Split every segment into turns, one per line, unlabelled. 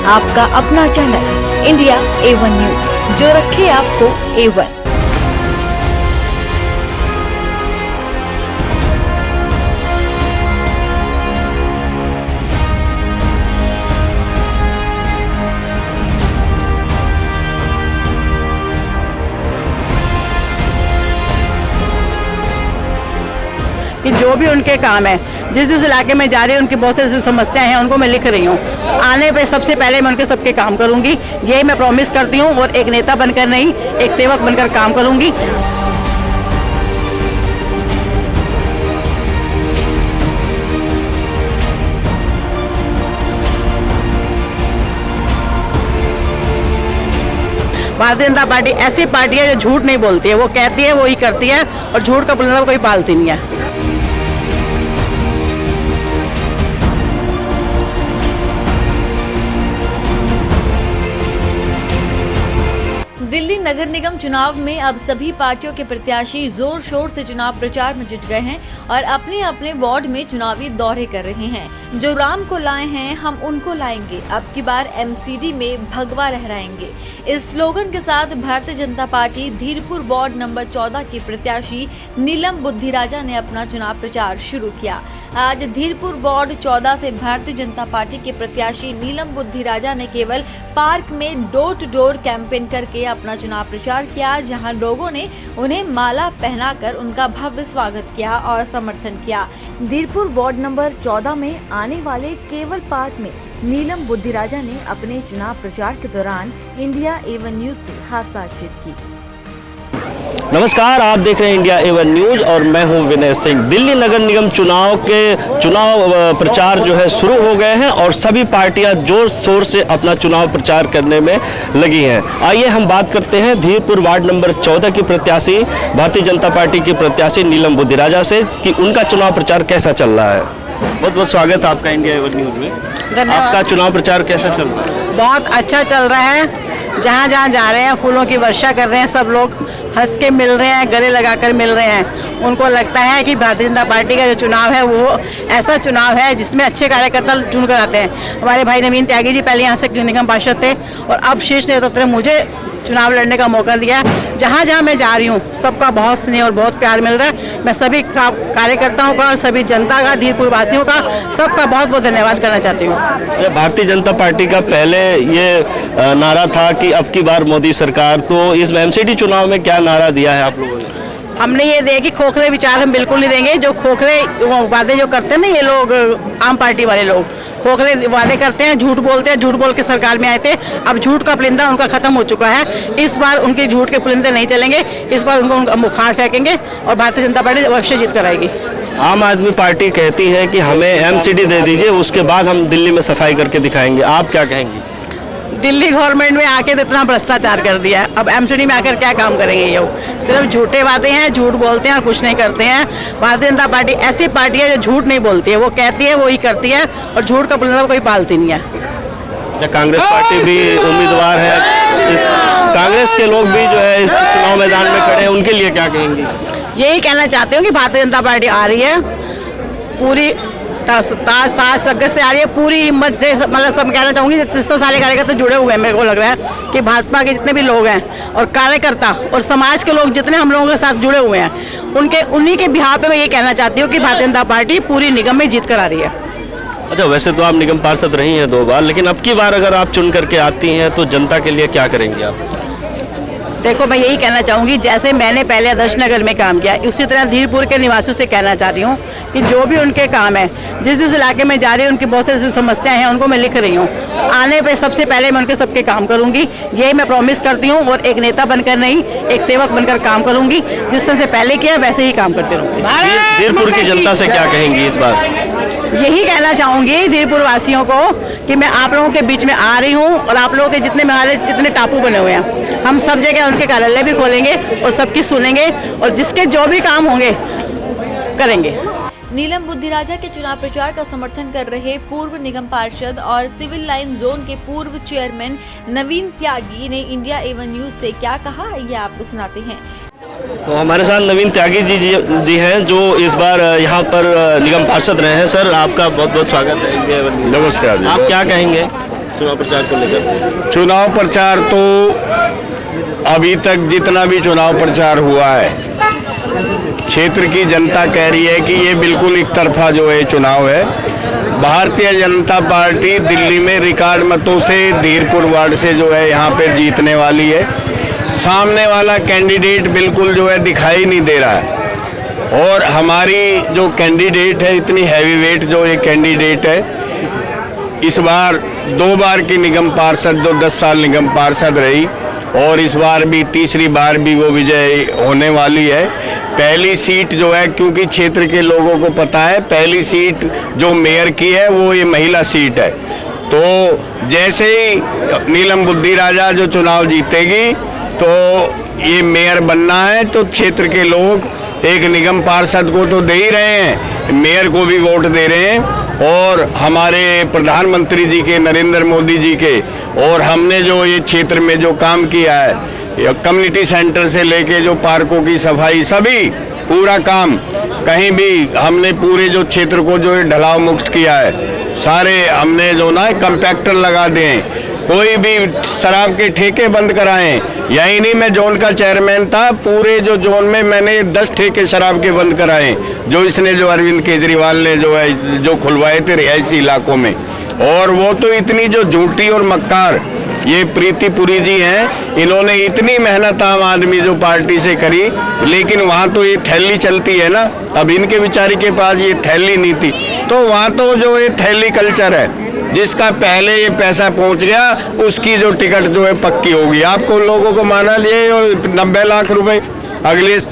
आपका अपना channel India A1 news, जो रखे आपको A1।
कि जो भी उनके काम है, जिस जिस इलाके में जा रही है, उनकी बहुत सारी समस्याएं हैं, उनको मैं लिख रही हूँ। आने पे सबसे पहले मैं उनके सबके काम करूँगी, यही मैं प्रॉमिस करती हूँ। और एक नेता बनकर नहीं, एक सेवक बनकर काम करूँगी। भारतीय जनता पार्टी ऐसी पार्टी है जो झूठ नहीं बोलती है, वो कहती है वो ही करती है, और झूठ का पुलिंदा कोई पालती नहीं है।
दिल्ली नगर निगम चुनाव में अब सभी पार्टियों के प्रत्याशी जोर शोर से चुनाव प्रचार में जुट गए हैं और अपने अपने वार्ड में चुनावी दौरे कर रहे हैं। जो राम को लाए हैं हम उनको लाएंगे, अब की बार MCD में भगवा लहराएंगे। इस स्लोगन के साथ Bharatiya Janata party Dheerpur ward number 14 की प्रत्याशी नीलम बुद्धिराजा ने अपना चुनाव प्रचार शुरू किया। आज धीरपुर वार्ड 14 से भारतीय जनता पार्टी के प्रत्याशी नीलम बुद्धिराजा ने केवल पार्क में डोर टू डोर कैंपेन करके अपना चुनाव प्रचार किया, जहां लोगों ने उन्हें माला पहनाकर उनका भव्य स्वागत किया और समर्थन किया। धीरपुर वार्ड नंबर 14 में आने वाले केवल पार्क में नीलम बुद्धिराजा ने अपने चुनाव प्रचार के दौरान इंडिया A1 न्यूज से खास बातचीत की।
नमस्कार, आप देख रहे हैं इंडिया A1 न्यूज और मैं हूं विनय सिंह। दिल्ली नगर निगम चुनाव प्रचार जो है शुरू हो गए हैं और सभी पार्टियां जोर शोर से अपना चुनाव प्रचार करने में लगी हैं। आइए हम बात करते हैं धीरपुर वार्ड नंबर 14 की प्रत्याशी, भारतीय जनता पार्टी की प्रत्याशी नीलम बुद्धिराजा से कि उनका चुनाव प्रचार कैसा चल रहा है। बहुत बहुत स्वागत है आपका इंडिया A1 न्यूज में। आपका चुनाव प्रचार कैसा चल रहा है?
बहुत अच्छा चल रहा है। जहाँ जहाँ जा रहे हैं फूलों की वर्षा कर रहे हैं, सब लोग हंस के मिल रहे हैं, गले लगाकर मिल रहे हैं। उनको लगता है कि भारतीय जनता पार्टी का जो चुनाव है वो ऐसा चुनाव है जिसमें अच्छे कार्यकर्ता चुन कर आते हैं। हमारे भाई नवीन त्यागी जी पहले यहाँ से निगम पार्षद थे और अब शीर्ष नेतृत्व ने मुझे चुनाव लड़ने का मौका दिया। जहाँ जहाँ मैं जा रही हूँ सबका बहुत स्नेह और बहुत प्यार मिल रहा है। मैं सभी कार्यकर्ताओं का और सभी जनता का, धीरपुर वासियों का, सबका बहुत बहुत धन्यवाद करना चाहती हूँ।
भारतीय जनता पार्टी का पहले ये नारा था कि अब की बार मोदी सरकार, तो इस MCD चुनाव में क्या नारा दिया है आप लोगों ने?
हमने ये दिया कि खोखले विचार हम बिल्कुल नहीं देंगे। जो खोखले वादे जो करते हैं ना ये लोग, आम पार्टी वाले लोग खोखले वादे करते हैं, झूठ बोलते हैं, झूठ बोल के सरकार में आए थे। अब झूठ का पुलिंदा उनका खत्म हो चुका है। इस बार उनके झूठ के पुलिंदे नहीं चलेंगे। इस बार उनको मुखार फेंकेंगे और भारतीय जनता पार्टी अवश्य जीत कर आएगी।
आम आदमी पार्टी कहती है कि हमें MCD दे दीजिए, उसके बाद हम दिल्ली में सफाई करके दिखाएंगे। आप क्या कहेंगी?
दिल्ली गवर्नमेंट में आके तो इतना भ्रष्टाचार कर दिया है, अब MCD में आकर क्या काम करेंगे ये? सिर्फ झूठे वादे हैं, झूठ बोलते हैं और कुछ नहीं करते हैं। भारतीय जनता पार्टी ऐसी पार्टी है जो झूठ नहीं बोलती है, वो कहती है वो ही करती है, और झूठ का पुलिंदा कोई पालती नहीं है।
कांग्रेस पार्टी भी उम्मीदवार है, इस कांग्रेस के लोग भी जो है इस चुनाव मैदान में खड़े हैं, उनके लिए क्या कहेंगी?
यही कहना चाहती हूँ कि भारतीय जनता पार्टी आ रही है, पूरी सास सगत से आ रही है, पूरी हिम्मत से। मतलब सब कहना चाहूँगी 30 साल कार्यकर्ता जुड़े हुए हैं। मेरे को लग रहा है कि भाजपा के जितने भी लोग हैं और कार्यकर्ता और समाज के लोग जितने हम लोगों के साथ जुड़े हुए हैं, उन्हीं के बिहार पे मैं ये कहना चाहती हूँ कि भारतीय जनता पार्टी पूरी निगम में जीत कर आ रही है।
अच्छा, वैसे तो आप निगम पार्षद रही हैं 2 बार, लेकिन अब की बार अगर आप चुन करके आती हैं तो जनता के लिए क्या करेंगी आप?
देखो, मैं यही कहना चाहूँगी, जैसे मैंने पहले आदर्श नगर में काम किया, उसी तरह धीरपुर के निवासियों से कहना चाह रही हूँ कि जो भी उनके काम है, जिस जिस इलाके में जा रही है, उनकी बहुत सारी समस्याएं हैं, उनको मैं लिख रही हूँ। आने पे सबसे पहले मैं उनके सबके काम करूँगी, यही मैं प्रॉमिस करती हूँ। और एक नेता बनकर नहीं, एक सेवक बनकर काम करूँगी। जिस तरह से पहले किया वैसे ही काम करते रहूँगी।
धीरपुर की जनता से क्या कहेंगी इस बार?
यही कहना चाहूँगी धीरपुर वासियों को कि मैं आप लोगों के बीच में आ रही हूँ, और आप लोगों के जितने टापू बने हुए हैं, हम सब जगह उनके कार्यालय भी खोलेंगे और सबकी सुनेंगे, और जिसके जो भी काम होंगे करेंगे।
नीलम बुद्धिराजा के चुनाव प्रचार का समर्थन कर रहे पूर्व निगम पार्षद और सिविल लाइन जोन के पूर्व चेयरमैन नवीन त्यागी ने इंडिया A1 न्यूज से क्या कहा, ये आपको सुनाते हैं।
तो हमारे साथ नवीन त्यागी जी हैं जो इस बार यहाँ पर निगम पार्षद रहे हैं। सर, आपका बहुत बहुत स्वागत है।
नमस्कार जी।
आप क्या कहेंगे? चुनाव प्रचार को लेकर?
चुनाव प्रचार तो अभी तक जितना भी चुनाव प्रचार हुआ है, क्षेत्र की जनता कह रही है कि ये बिल्कुल एक तरफा जो है चुनाव है। भारतीय जनता पार्टी दिल्ली में रिकॉर्ड मतों से धीरपुर वार्ड से जो है यहाँ पर जीतने वाली है। सामने वाला कैंडिडेट बिल्कुल जो है दिखाई नहीं दे रहा है, और हमारी जो कैंडिडेट है, इतनी हैवी वेट जो ये कैंडिडेट है, इस बार 2 बार की निगम पार्षद, जो 10 साल निगम पार्षद रही, और इस बार भी तीसरी बार भी वो विजय होने वाली है। पहली सीट जो है, क्योंकि क्षेत्र के लोगों को पता है, पहली सीट जो मेयर की है वो ये महिला सीट है। तो जैसे ही नीलम बुद्धि राजा जो चुनाव जीतेगी तो ये मेयर बनना है, तो क्षेत्र के लोग एक निगम पार्षद को तो दे ही रहे हैं, मेयर को भी वोट दे रहे हैं। और हमारे प्रधानमंत्री जी के, नरेंद्र मोदी जी के, और हमने जो ये क्षेत्र में जो काम किया है, कम्युनिटी सेंटर से लेके जो पार्कों की सफाई, सभी पूरा काम, कहीं भी हमने पूरे जो क्षेत्र को जो है ढलाव मुक्त किया है। सारे हमने जो ना कंपैक्टर लगा दिए, कोई भी शराब के ठेके बंद कराएं। यही नहीं, मैं जोन का चेयरमैन था, पूरे जो जोन में मैंने 10 ठेके शराब के बंद कराए, जो इसने जो अरविंद केजरीवाल ने जो है जो खुलवाए थे रिहायशी इलाकों में। और वो तो इतनी जो झूठी और मक्कार ये प्रीति पुरी जी हैं, इन्होंने इतनी मेहनत आम आदमी जो पार्टी से करी, लेकिन वहाँ तो ये थैली चलती है ना, अब इनके बेचारे के पास ये थैली नहीं थी, तो वहाँ तो जो ये थैली कल्चर है, जिसका पहले ये पैसा पहुंच गया उसकी जो टिकट जो है पक्की होगी। आपको लोगों को माना लिए 90 लाख रुपए अखिलेश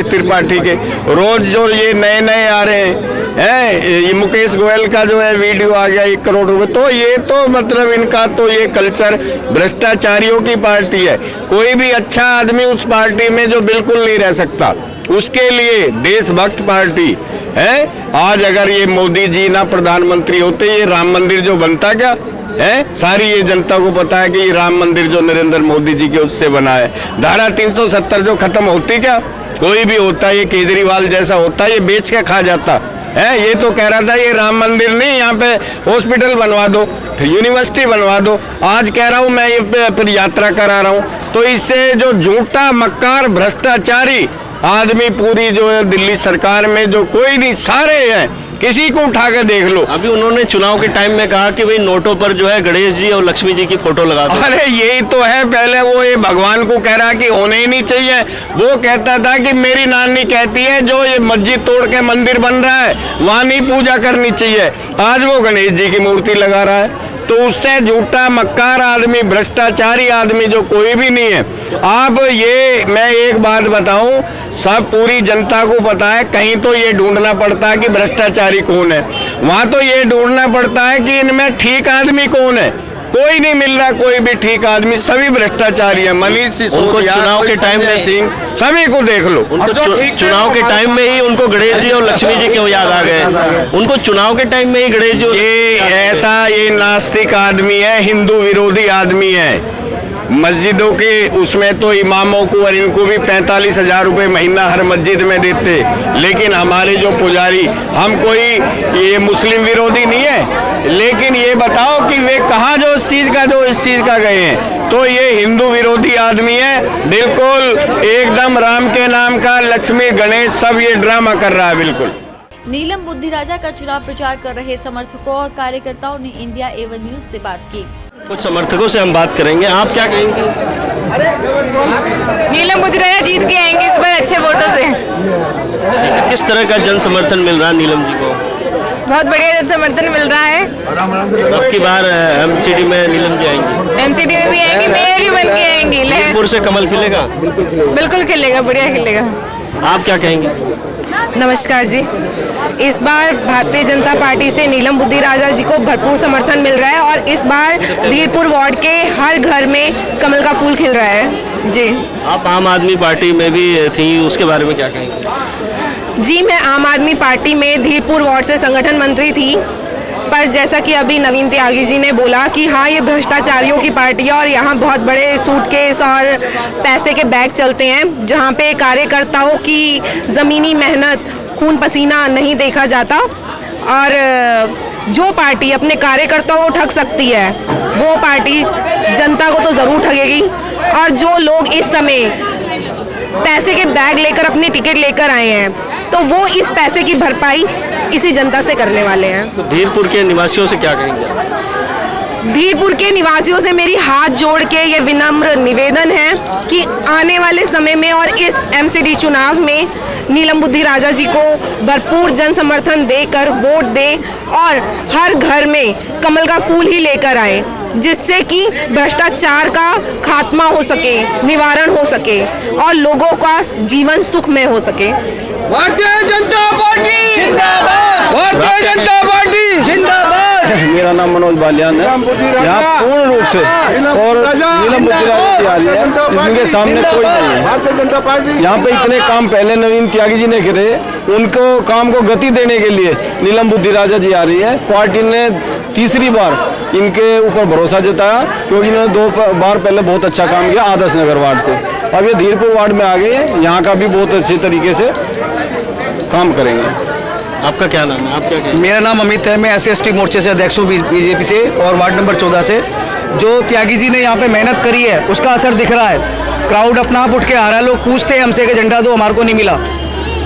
त्रिपाठी के, रोज जो ये नए आ रहे हैं, ये मुकेश गोयल का जो है वीडियो आ गया 1 करोड़ रुपए, तो ये तो मतलब इनका तो ये कल्चर भ्रष्टाचारियों की पार्टी है। कोई भी अच्छा आदमी उस पार्टी में जो बिल्कुल नहीं रह सकता, उसके लिए देशभक्त पार्टी है। आज अगर ये मोदी जी ना प्रधानमंत्री होते, ये राम मंदिर जो बनता क्या है? सारी ये जनता को पता है कि ये राम मंदिर जो नरेंद्र मोदी जी के उससे बना है। धारा 370 जो खत्म होती क्या? कोई भी होता, ये केजरीवाल जैसा होता, ये बेच के खा जाता है। ये तो कह रहा था ये राम मंदिर नहीं, यहाँ पे हॉस्पिटल बनवा दो, फिर यूनिवर्सिटी बनवा दो। आज कह रहा हूँ मैं ये फिर यात्रा करा रहा हूँ। तो इससे जो झूठा मक्कार भ्रष्टाचारी आदमी पूरी जो है दिल्ली सरकार में जो कोई नहीं, सारे हैं, किसी को उठा के देख लो।
अभी उन्होंने चुनाव के टाइम में कहा कि भाई नोटों पर जो है गणेश जी और लक्ष्मी जी की फोटो लगा दो।
अरे यही तो है, पहले वो ये भगवान को कह रहा कि होने ही नहीं चाहिए। वो कहता था कि मेरी नानी कहती है जो ये मस्जिद तोड़ के मंदिर बन रहा है वहाँ नहीं पूजा करनी चाहिए, आज वो गणेश जी की मूर्ति लगा रहा है। तो उससे झूठा मक्कार आदमी, भ्रष्टाचारी आदमी जो कोई भी नहीं है। अब ये मैं एक बात बताऊं, सब पूरी जनता को पता है, कहीं तो ये ढूंढना पड़ता है कि भ्रष्टाचारी कौन है, वहाँ तो ये ढूंढना पड़ता है कि इनमें ठीक आदमी कौन है। कोई नहीं मिल रहा, कोई भी ठीक आदमी, सभी भ्रष्टाचारी है। मनीष सिसोदिया,
चुनाव के टाइम में
सिंह, सभी को देख लो।
उनको चुनाव के टाइम में ही उनको गणेश जी और लक्ष्मी जी क्यों याद आ गए? उनको चुनाव के टाइम में ही गणेश जी,
ये ऐसा ये नास्तिक आदमी है, हिंदू विरोधी आदमी है। मस्जिदों के उसमें तो इमामों को और इनको भी 45,000 रुपये महीना हर मस्जिद में देते, लेकिन हमारे जो पुजारी, हम कोई ये मुस्लिम विरोधी नहीं है, लेकिन ये बताओ कि वे कहाँ जो इस चीज़ का गए हैं। तो ये हिंदू विरोधी आदमी है, बिल्कुल एकदम राम के नाम का लक्ष्मी गणेश सब ये ड्रामा कर रहा है बिल्कुल।
नीलम बुद्धि राजा का चुनाव प्रचार कर रहे समर्थकों और कार्यकर्ताओं ने इंडिया A1 न्यूज से बात की।
कुछ समर्थकों से हम बात करेंगे, आप क्या कहेंगे?
नीलम बुद्धि राजा जीत के आएंगे इस बार अच्छे वोटों से।
किस तरह का जन समर्थन मिल रहा है नीलम जी को?
बहुत बढ़िया जन समर्थन मिल रहा है।
अब की बार MCD में नीलम जी आएंगी?
MCD में भी आएंगी, मेयर ही बन के आएंगी।
लखीमपुर से कमल खिलेगा?
बिल्कुल खिलेगा, बढ़िया खिलेगा।
आप क्या कहेंगे?
नमस्कार जी, इस बार भारतीय जनता पार्टी से नीलम बुद्धि राजा जी को भरपूर समर्थन मिल रहा है और इस बार धीरपुर वार्ड के हर घर में कमल का फूल खिल रहा है जी।
आप आम आदमी पार्टी में भी थी, उसके बारे में क्या कहेंगे?
जी, मैं आम आदमी पार्टी में धीरपुर वार्ड से संगठन मंत्री थी, पर जैसा कि अभी नवीन त्यागी जी ने बोला कि हाँ, ये भ्रष्टाचारियों की पार्टी है और यहाँ बहुत बड़े सूटकेस और पैसे के बैग चलते हैं, जहाँ पे कार्यकर्ताओं की ज़मीनी मेहनत, खून पसीना नहीं देखा जाता। और जो पार्टी अपने कार्यकर्ताओं को ठग सकती है वो पार्टी जनता को तो ज़रूर ठगेगी। और जो लोग इस समय पैसे के बैग लेकर अपनी टिकट लेकर आए हैं तो वो इस पैसे की भरपाई इसी जनता से करने वाले हैं।
तो धीरपुर के निवासियों से क्या कहेंगे?
धीरपुर के निवासियों से मेरी हाथ जोड़ के ये विनम्र निवेदन है कि आने वाले समय में और इस एमसीडी चुनाव में नीलम बुद्धि राजा जी को भरपूर जन समर्थन देकर वोट दें और हर घर में कमल का फूल ही लेकर आए, जिससे कि भ्रष्टाचार का खात्मा हो सके, निवारण हो सके और लोगों का जीवन सुखमय हो सके।
भारतीय जनता पार्टी जिंदाबाद, भारतीय जनता पार्टी जिंदाबाद।
मेरा नाम मनोज बालियान है। यहाँ पूर्ण रूप से और नीलम बुद्धि राजा जी आ रही है, इनके सामने कोई नहीं है।
भारतीय जनता पार्टी
यहाँ पे इतने काम पहले नवीन त्यागी जी ने करे, उनको काम को गति देने के लिए नीलम बुद्धि राजा जी आ रही है। पार्टी ने तीसरी बार इनके ऊपर भरोसा जताया क्योंकि इन्होंने 2 बार पहले बहुत अच्छा काम किया आदर्श नगर वार्ड से। अब ये धीरपुर वार्ड में आ गए हैं, यहाँ का भी बहुत अच्छे तरीके से काम करेंगे।
आपका क्या नाम है? आप क्या कहेंगे?
मेरा नाम अमित है, मैं SC/ST मोर्चे से अध्यक्ष हूँ बीजेपी से और वार्ड नंबर 14 से। जो त्यागी जी ने यहाँ पे मेहनत करी है उसका असर दिख रहा है। क्राउड अपना आप उठ के आ रहा है। लोग पूछते हैं हमसे कि झंडा दो, हमारे को नहीं मिला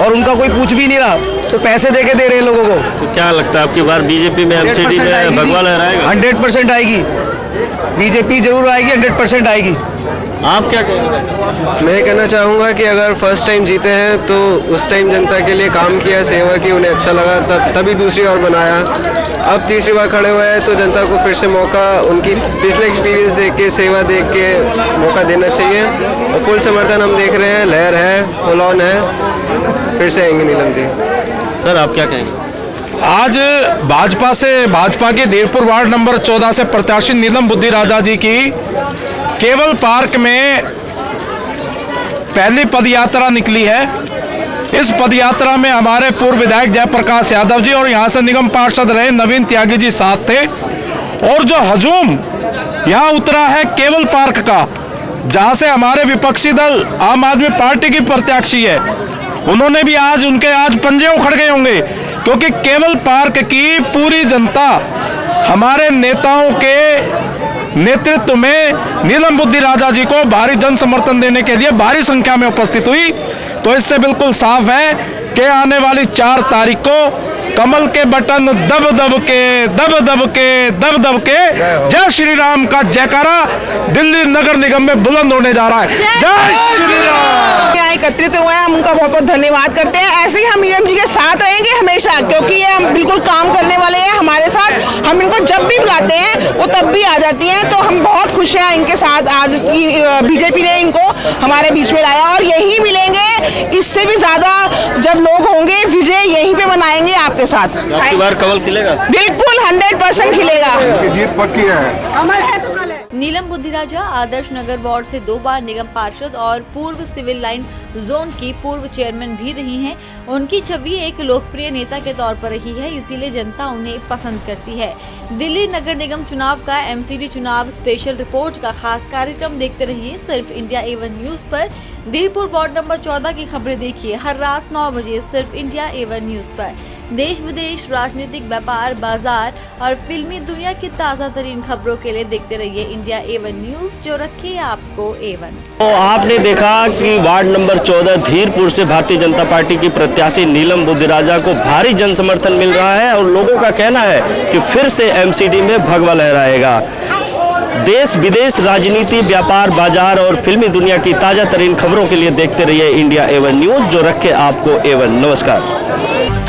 और उनका कोई पूछ भी नहीं रहा, तो पैसे दे के दे रहे हैं लोगों को।
तो क्या लगता है आपकी बार बीजेपी में एमसीडी में भगवा लहराएगा?
100% आएगी, बीजेपी जरूर आएगी, 100% आएगी।
आप क्या कहेंगे?
मैं कहना चाहूँगा कि अगर फर्स्ट टाइम जीते हैं तो उस टाइम जनता के लिए काम किया, सेवा की, उन्हें अच्छा लगा, तभी दूसरी बार बनाया। अब तीसरी बार खड़े हुए हैं तो जनता को फिर से मौका, उनकी पिछले एक्सपीरियंस देख के, सेवा देख के मौका देना चाहिए। और फुल समर्थन हम देख रहे हैं, लहर है, फुल ऑन है, फिर से आएंगे नीलम जी।
सर आप क्या कहेंगे?
आज भाजपा के धीरपुर वार्ड नंबर 14 से प्रत्याशी नीलम बुद्धि राजा जी की केवल पार्क में पहली पदयात्रा निकली है। इस पदयात्रा में हमारे पूर्व विधायक जयप्रकाश यादव जी और यहाँ से निगम पार्षद रहे नवीन त्यागी जी साथ थे। और जो हजूम यहाँ उतरा है केवल पार्क का, जहाँ से हमारे विपक्षी दल आम आदमी पार्टी की प्रत्याशी है, उन्होंने भी आज पंजे उखड़ गए होंगे क्योंकि केवल पार्क की पूरी जनता हमारे नेताओं के नेतृत्व में नीलम बुद्धि राजा जी को भारी जन समर्थन देने के लिए भारी संख्या में उपस्थित हुई। तो इससे बिल्कुल साफ है कि आने वाली 4 तारीख को कमल के बटन दब दब के जय श्री राम का जयकारा दिल्ली नगर निगम में बुलंद होने जा रहा है। जय श्री राम।
एकत्रित हुए हैं, हम उनका बहुत बहुत धन्यवाद करते हैं। ऐसे ही हम नीलम जी के साथ रहेंगे हमेशा, क्योंकि ये हम बिल्कुल काम करने वाले हैं हमारे साथ। हम इनको जब भी बुलाते हैं वो तब भी आ जाती हैं, तो हम बहुत खुश हैं इनके साथ। आज की बीजेपी ने इनको हमारे बीच में लाया और यही मिलेंगे, इससे भी ज्यादा जब लोग होंगे विजय यहीं पे मनाएंगे आपके साथ।
आपकी बार कमल खिलेगा?
बिल्कुल 100% खिलेगा,
जीत पक्की है।
कमल है तो कल है।
नीलम बुद्धि राजा आदर्श नगर वार्ड से 2 बार निगम पार्षद और पूर्व सिविल लाइन जोन की पूर्व चेयरमैन भी रही हैं। उनकी छवि एक लोकप्रिय नेता के तौर पर रही है, इसीलिए जनता उन्हें पसंद करती है। दिल्ली नगर निगम चुनाव का एमसीडी चुनाव स्पेशल रिपोर्ट का खास कार्यक्रम देखते रहिए सिर्फ इंडिया A1 न्यूज पर। धीरपुर वार्ड नंबर 14 की खबरें देखिए हर रात 9 बजे सिर्फ इंडिया A1 न्यूज पर। देश विदेश, राजनीतिक, व्यापार, बाजार और फिल्मी दुनिया की ताज़ा तरीन खबरों के लिए देखते रहिए इंडिया A1 न्यूज, जो रखे आपको A1।
तो आपने देखा कि वार्ड नंबर 14 धीरपुर से भारतीय जनता पार्टी की प्रत्याशी नीलम बुद्धि राजा को भारी जन समर्थन मिल रहा है और लोगों का कहना है कि फिर से एमसीडी में भगवा लहराएगा। देश विदेश, राजनीति, व्यापार, बाजार और फिल्मी दुनिया की ताज़ा तरीन खबरों के लिए देखते रहिए इंडिया A1 न्यूज, जो रखे आपको A1। नमस्कार।